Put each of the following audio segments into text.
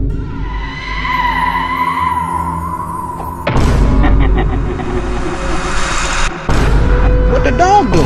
What the dog do?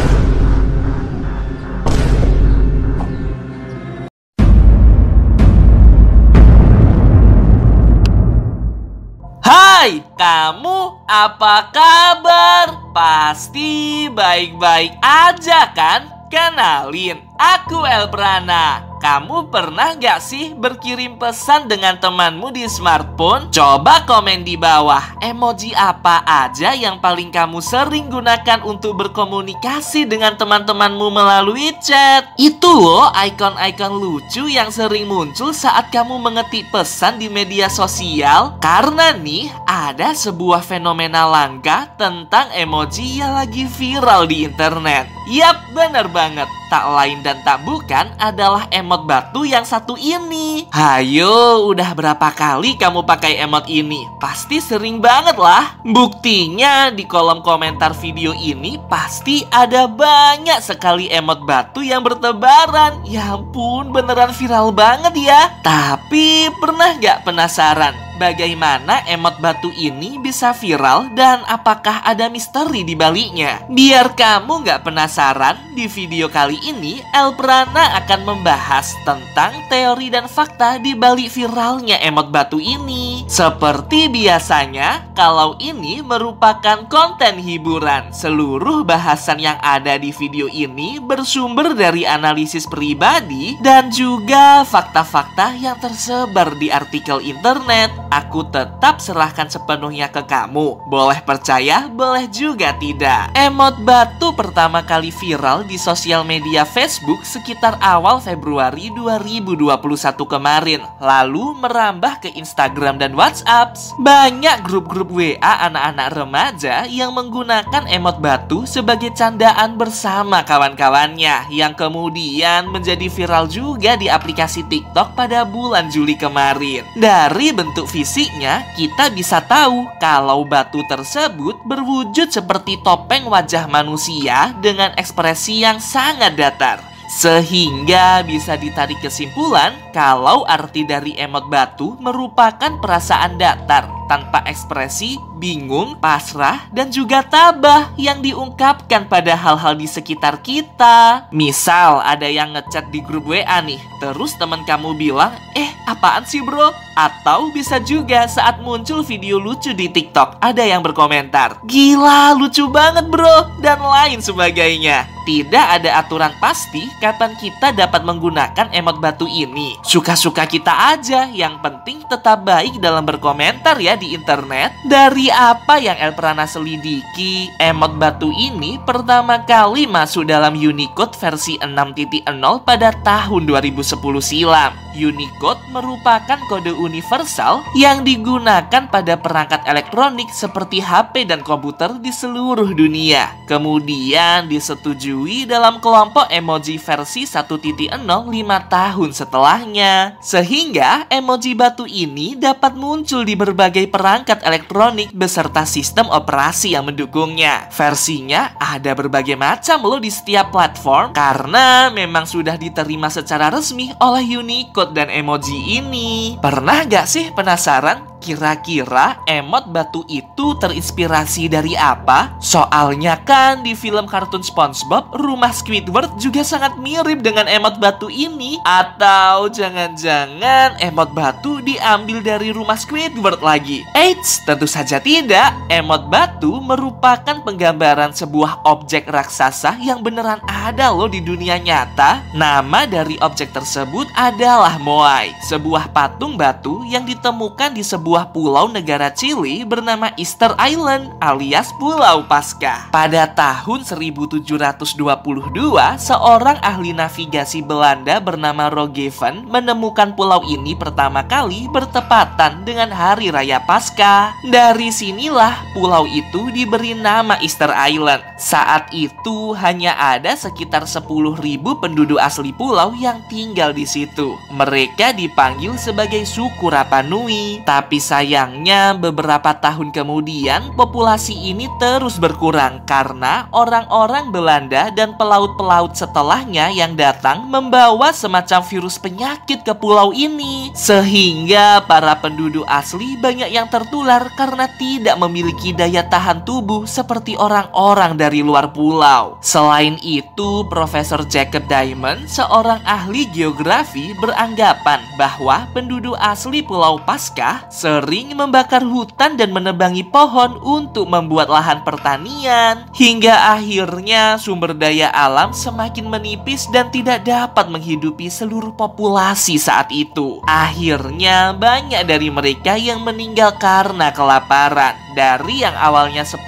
Hai, kamu apa kabar? Pasti baik-baik aja kan? Kenalin, aku Elbrana. Kamu pernah gak sih berkirim pesan dengan temanmu di smartphone? Coba komen di bawah, emoji apa aja yang paling kamu sering gunakan untuk berkomunikasi dengan teman-temanmu melalui chat. Itu loh icon-icon lucu yang sering muncul saat kamu mengetik pesan di media sosial. Karena nih, ada sebuah fenomena langka tentang emoji yang lagi viral di internet. Yap, bener banget. Tak lain dan tak bukan adalah emot batu yang satu ini. Hayo, udah berapa kali kamu pakai emot ini? Pasti sering banget lah. Buktinya di kolom komentar video ini pasti ada banyak sekali emot batu yang bertebaran. Ya ampun, beneran viral banget ya. Tapi pernah gak penasaran bagaimana emot batu ini bisa viral dan apakah ada misteri di baliknya? Biar kamu gak penasaran, di video kali ini Elbrana akan membahas tentang teori dan fakta di balik viralnya emot batu ini. Seperti biasanya, kalau ini merupakan konten hiburan, seluruh bahasan yang ada di video ini bersumber dari analisis pribadi dan juga fakta-fakta yang tersebar di artikel internet. Aku tetap serahkan sepenuhnya ke kamu. Boleh percaya, boleh juga tidak. Emot batu pertama kali viral di sosial media Facebook sekitar awal Februari 2021 kemarin. Lalu merambah ke Instagram dan WhatsApp. Banyak grup-grup WA anak-anak remaja yang menggunakan emot batu sebagai candaan bersama kawan-kawannya, yang kemudian menjadi viral juga di aplikasi TikTok pada bulan Juli kemarin. Dari bentuk fisiknya, kita bisa tahu kalau batu tersebut berwujud seperti topeng wajah manusia dengan ekspresi yang sangat datar. Sehingga bisa ditarik kesimpulan kalau arti dari emot batu merupakan perasaan datar, tanpa ekspresi, bingung, pasrah, dan juga tabah yang diungkapkan pada hal-hal di sekitar kita. Misal ada yang ngechat di grup WA nih, terus teman kamu bilang, apaan sih bro? Atau bisa juga saat muncul video lucu di TikTok, ada yang berkomentar, gila lucu banget bro, dan lain sebagainya. Tidak ada aturan pasti kapan kita dapat menggunakan emot batu ini. Suka-suka kita aja, yang penting tetap baik dalam berkomentar ya di internet. Dari apa yang Elbrana selidiki, emot batu ini pertama kali masuk dalam Unicode versi 6.0 pada tahun 2010 silam. Unicode merupakan kode universal yang digunakan pada perangkat elektronik seperti HP dan komputer di seluruh dunia. Kemudian disetujui dalam kelompok emoji versi 1.0 5 tahun setelahnya. Sehingga emoji batu ini dapat muncul di berbagai perangkat elektronik beserta sistem operasi yang mendukungnya. Versinya ada berbagai macam loh di setiap platform, karena memang sudah diterima secara resmi oleh Unicode dan emoji ini. Pernah gak sih penasaran? Kira-kira emot batu itu terinspirasi dari apa? Soalnya kan di film kartun SpongeBob, rumah Squidward juga sangat mirip dengan emot batu ini. Atau jangan-jangan emot batu diambil dari rumah Squidward lagi? Eits, tentu saja tidak. Emot batu merupakan penggambaran sebuah objek raksasa yang beneran ada loh di dunia nyata. Nama dari objek tersebut adalah Moai, sebuah patung batu yang ditemukan di sebuah pulau negara Chili bernama Easter Island alias Pulau Paskah. Pada tahun 1722, seorang ahli navigasi Belanda bernama Roggeveen menemukan pulau ini pertama kali bertepatan dengan Hari Raya Paskah. Dari sinilah pulau itu diberi nama Easter Island. Saat itu hanya ada sekitar 10.000 penduduk asli pulau yang tinggal di situ. Mereka dipanggil sebagai suku Rapa Nui. Tapi Tapi sayangnya beberapa tahun kemudian populasi ini terus berkurang karena orang-orang Belanda dan pelaut-pelaut setelahnya yang datang membawa semacam virus penyakit ke pulau ini. Sehingga para penduduk asli banyak yang tertular karena tidak memiliki daya tahan tubuh seperti orang-orang dari luar pulau. Selain itu, Profesor Jacob Diamond, seorang ahli geografi, beranggapan bahwa penduduk asli Pulau Paskah sering membakar hutan dan menebangi pohon untuk membuat lahan pertanian, hingga akhirnya sumber daya alam semakin menipis dan tidak dapat menghidupi seluruh populasi saat itu. Akhirnya banyak dari mereka yang meninggal karena kelaparan. Dari yang awalnya 10.000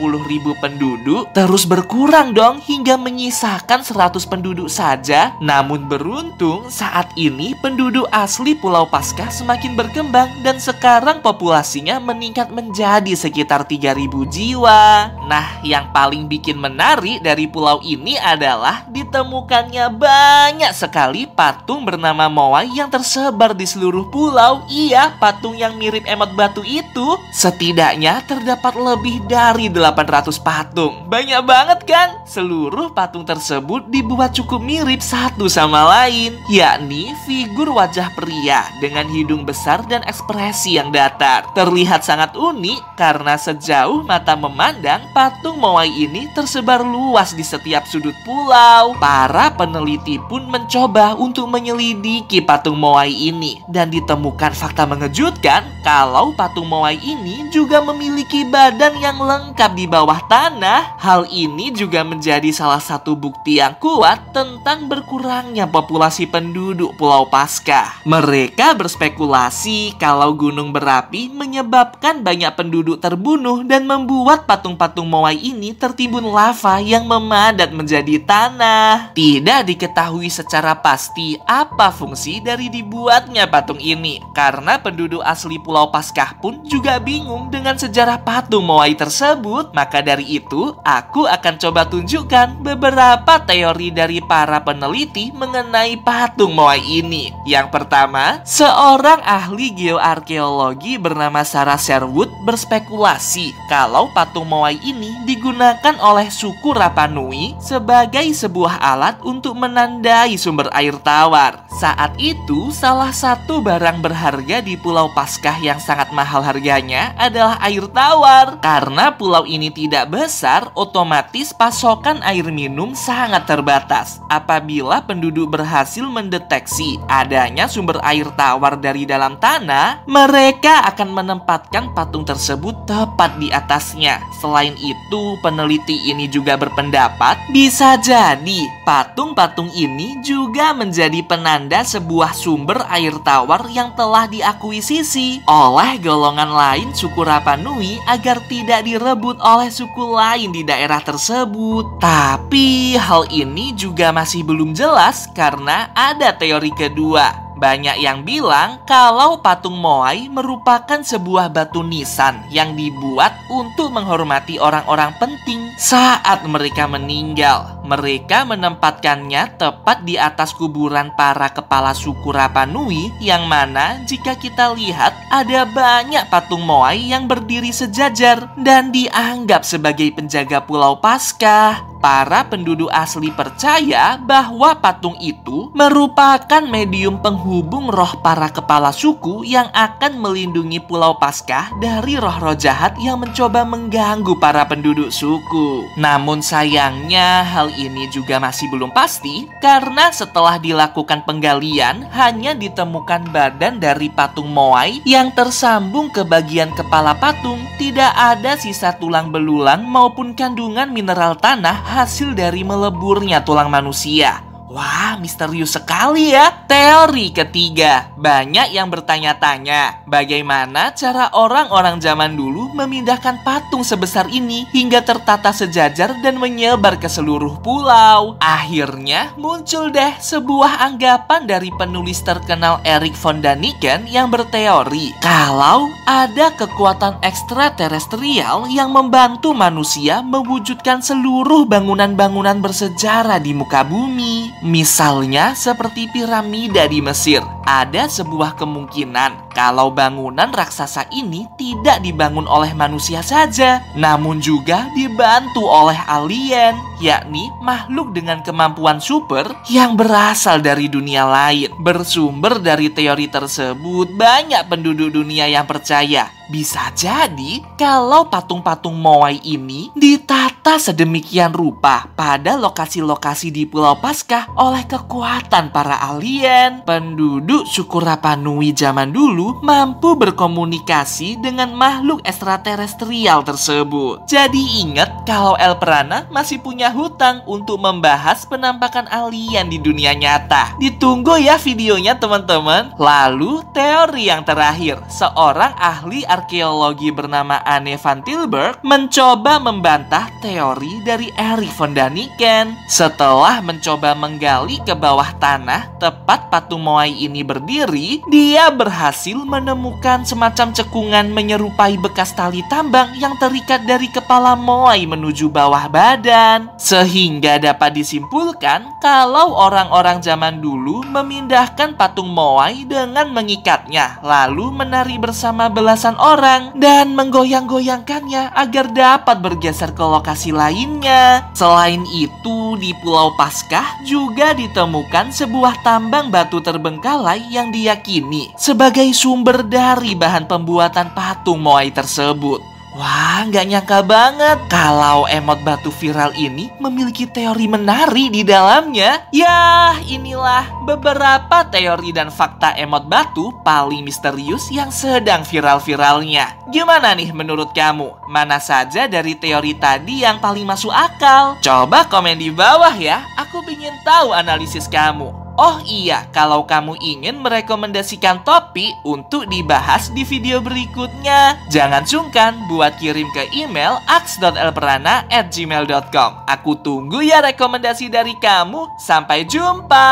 penduduk terus berkurang dong hingga menyisakan 100 penduduk saja. Namun beruntung saat ini penduduk asli Pulau Paskah semakin berkembang dan sekarang populasinya meningkat menjadi sekitar 3.000 jiwa. Nah, yang paling bikin menarik dari pulau ini adalah ditemukannya banyak sekali patung bernama Moai yang tersebar di seluruh pulau. Iya, patung yang mirip emot batu itu. Setidaknya terdapat lebih dari 800 patung. Banyak banget kan? Seluruh patung tersebut dibuat cukup mirip satu sama lain, yakni figur wajah pria dengan hidung besar dan ekspresi yang datar. Terlihat sangat unik karena sejauh mata memandang, patung Moai ini tersebar luas di setiap sudut pulau. Para peneliti pun mencoba untuk menyelidiki patung Moai ini dan ditemukan fakta mengejutkan kalau patung Moai ini juga memiliki badan yang lengkap di bawah tanah. Hal ini juga menjadi salah satu bukti yang kuat tentang berkurangnya populasi penduduk Pulau Paskah. Mereka berspekulasi kalau gunung berapi menyebabkan banyak penduduk terbunuh dan membuat patung-patung Moai ini tertimbun lava yang memadat menjadi tanah. Tidak diketahui secara pasti apa fungsi dari dibuatnya patung ini, karena penduduk asli Pulau Paskah pun juga bingung dengan sejarah patung Moai tersebut. Maka dari itu, aku akan coba tunjukkan beberapa teori dari para peneliti mengenai patung Moai ini. Yang pertama, seorang ahli geoarkeologi bernama Sarah Sherwood berspekulasi kalau patung Moai ini digunakan oleh suku Rapa Nui sebagai sebuah alat untuk menandai sumber air tawar. Saat itu, salah satu barang berharga di Pulau Paskah yang sangat mahal harganya adalah air tawar. Karena pulau ini tidak besar, otomatis pasokan air minum sangat terbatas. Apabila penduduk berhasil mendeteksi adanya sumber air tawar dari dalam tanah, mereka akan menempatkan patung tersebut tepat di atasnya. Selain itu, peneliti ini juga berpendapat bisa jadi patung-patung ini juga menjadi penanda sebuah sumber air tawar yang telah diakuisisi oleh golongan lain suku Rapa Nui agar tidak direbut oleh suku lain di daerah tersebut. Tapi hal ini juga masih belum jelas karena ada teori kedua. Banyak yang bilang kalau patung Moai merupakan sebuah batu nisan yang dibuat untuk menghormati orang-orang penting saat mereka meninggal. Mereka menempatkannya tepat di atas kuburan para kepala suku Rapa Nui, yang mana jika kita lihat ada banyak patung Moai yang berdiri sejajar dan dianggap sebagai penjaga Pulau Paskah. Para penduduk asli percaya bahwa patung itu merupakan medium penghubung roh para kepala suku yang akan melindungi Pulau Paskah dari roh-roh jahat yang mencoba mengganggu para penduduk suku. Namun sayangnya hal ini juga masih belum pasti karena setelah dilakukan penggalian hanya ditemukan badan dari patung Moai yang tersambung ke bagian kepala patung. Tidak ada sisa tulang belulang maupun kandungan mineral tanah hasil dari meleburnya tulang manusia. Wah, misterius sekali ya. Teori ketiga, banyak yang bertanya-tanya bagaimana cara orang-orang zaman dulu memindahkan patung sebesar ini hingga tertata sejajar dan menyebar ke seluruh pulau. Akhirnya muncul deh sebuah anggapan dari penulis terkenal Erich von Däniken yang berteori kalau ada kekuatan ekstraterestrial yang membantu manusia mewujudkan seluruh bangunan-bangunan bersejarah di muka bumi. Misalnya seperti piramida di Mesir. Ada sebuah kemungkinan kalau bangunan raksasa ini tidak dibangun oleh manusia saja, namun juga dibantu oleh alien, yakni makhluk dengan kemampuan super yang berasal dari dunia lain. Bersumber dari teori tersebut, banyak penduduk dunia yang percaya bisa jadi kalau patung-patung Moai ini ditata sedemikian rupa pada lokasi-lokasi di Pulau Paskah oleh kekuatan para alien. Penduduk suku Rapa Nui zaman dulu mampu berkomunikasi dengan makhluk ekstraterestrial tersebut. Jadi ingat kalau El Prana masih punya hutang untuk membahas penampakan alien di dunia nyata. Ditunggu ya videonya teman-teman. Lalu teori yang terakhir, seorang ahli arkeologi bernama Anne van Tilburg mencoba membantah teori dari Erik von Daniken. Setelah mencoba menggali ke bawah tanah tepat patung Moai ini berdiri, dia berhasil menemukan semacam cekungan menyerupai bekas tali tambang yang terikat dari kepala Moai menuju bawah badan. Sehingga dapat disimpulkan kalau orang-orang zaman dulu memindahkan patung Moai dengan mengikatnya, lalu menari bersama belasan orang dan menggoyang-goyangkannya agar dapat bergeser ke lokasi lainnya. Selain itu, di Pulau Paskah juga ditemukan sebuah tambang batu terbengkalai yang diyakini sebagai sumber dari bahan pembuatan patung Moai tersebut. Wah, nggak nyangka banget kalau emot batu viral ini memiliki teori menari di dalamnya. Ya, inilah beberapa teori dan fakta emot batu paling misterius yang sedang viral-viralnya. Gimana nih menurut kamu? Mana saja dari teori tadi yang paling masuk akal? Coba komen di bawah ya, aku ingin tahu analisis kamu. Oh iya, kalau kamu ingin merekomendasikan topik untuk dibahas di video berikutnya, jangan sungkan buat kirim ke email aks.elprana@gmail.com. Aku tunggu ya rekomendasi dari kamu. Sampai jumpa.